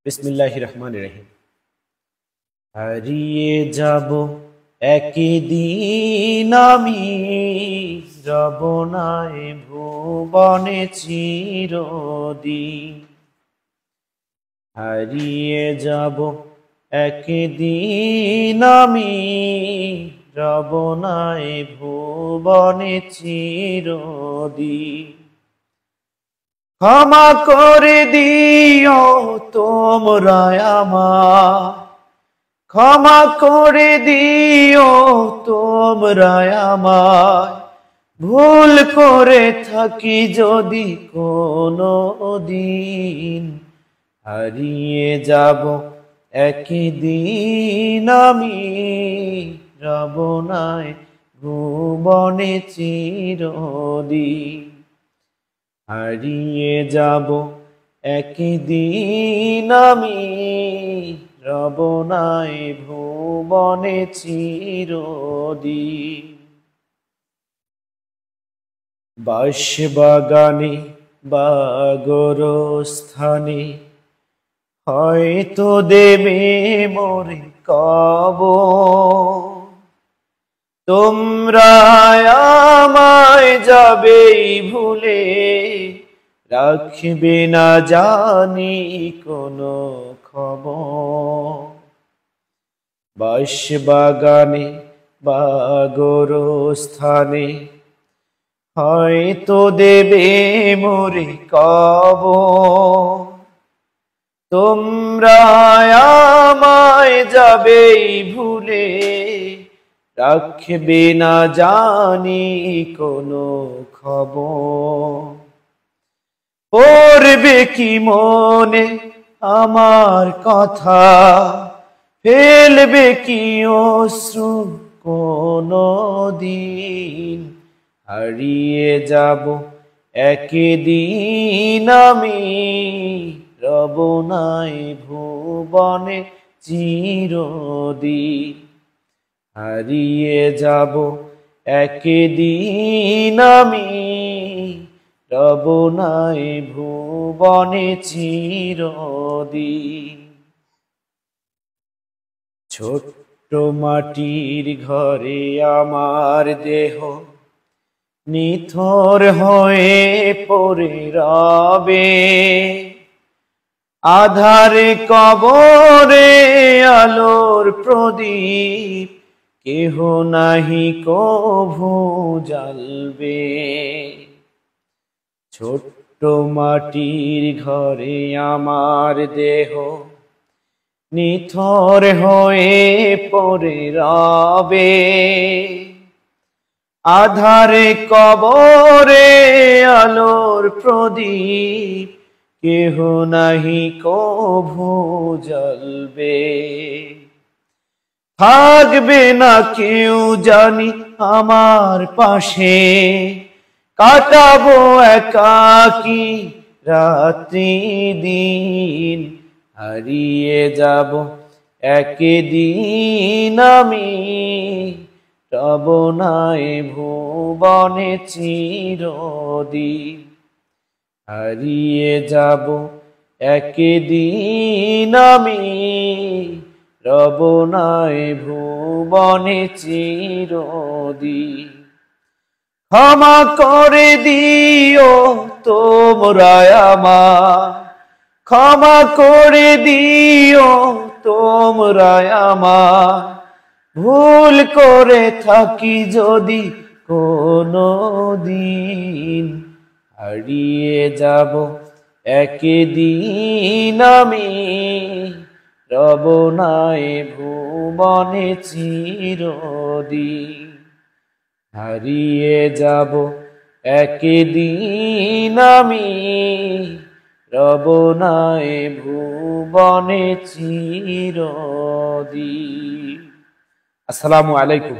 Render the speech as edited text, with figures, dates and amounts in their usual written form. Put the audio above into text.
বিসমিল্লাহির রহমানির রহিম। হারিয়ে যাব একদিন আমি, রব নাই ভুবনে চিরদিন। হারিয়ে যাব একদিন আমি, রব নাই ভুবনে চিরদিন। ক্ষমা করে দিও তোমরা আমায়, ক্ষমা করে দিও তোমরা আমায়, ভুল করে থাকি যদি কোনো দিন। হারিয়ে যাব একদিন আমি, রব নাই ভুবনে চিরদিন। হারিয়ে যাব একদিন আমি, রব নাই ভুবনে চিরদিন। বাঁশবাগানে বা গোরস্থানে হয়তো দেবে মোরে কবর। তোমরা আমায় যাবেই ভুলে, রাখবে না জানি কোনো খবর। বাঁশবাগানে বা গোরস্থানে হয়তো দেবে মোরে কবর। তোমরা আমায় যাবেই ভুলে, রাখবে না জানি কোনো খবর। পড়বে কি মনে আমার কথা, ফেলবে কি অশ্রু কোনো দিন। হারিয়ে যাব একদিন আমি, রব নাই ভুবনে চিরদিন। হারিয়ে যাব একদিন আমি, রব নাই ভুবনে চিরদিন। ছোট্ট মাটির ঘরে আমার দেহ নিথর হয়ে পড়ে রবে। আধারে কবরে আলোর প্রদীপ, কেহ নাহি কভু জ্বালবে। ছোট্ট মাটির ঘরে আমার দেহ নিথর হয়ে পড়ে রবে। আধারে কবরে আলোর প্রদীপ, কেহ নাহি কভু জ্বলবে। থাকবে না কেউ জানি আমার পাশে, কাটাবো একাকী রাত্রি দিন। হারিয়ে যাব একদিন আমি, রব নাই ভুবনে চিরদিন। হারিয়ে যাব একদিন আমি, রব নাই ভুবনে চিরদিন। ক্ষমা করে দিও তোমরা আমায়, ক্ষমা করে দিও তোমরা আমায়, ভুল করে থাকি যদি কোনো দিন। হারিয়ে যাব একদিন আমি, রব নাই ভুবনে চিরদিন। হারিয়ে যাব একদিন আমি, রব নাই ভুবনে চিরদিন। আসসালামু আলাইকুম।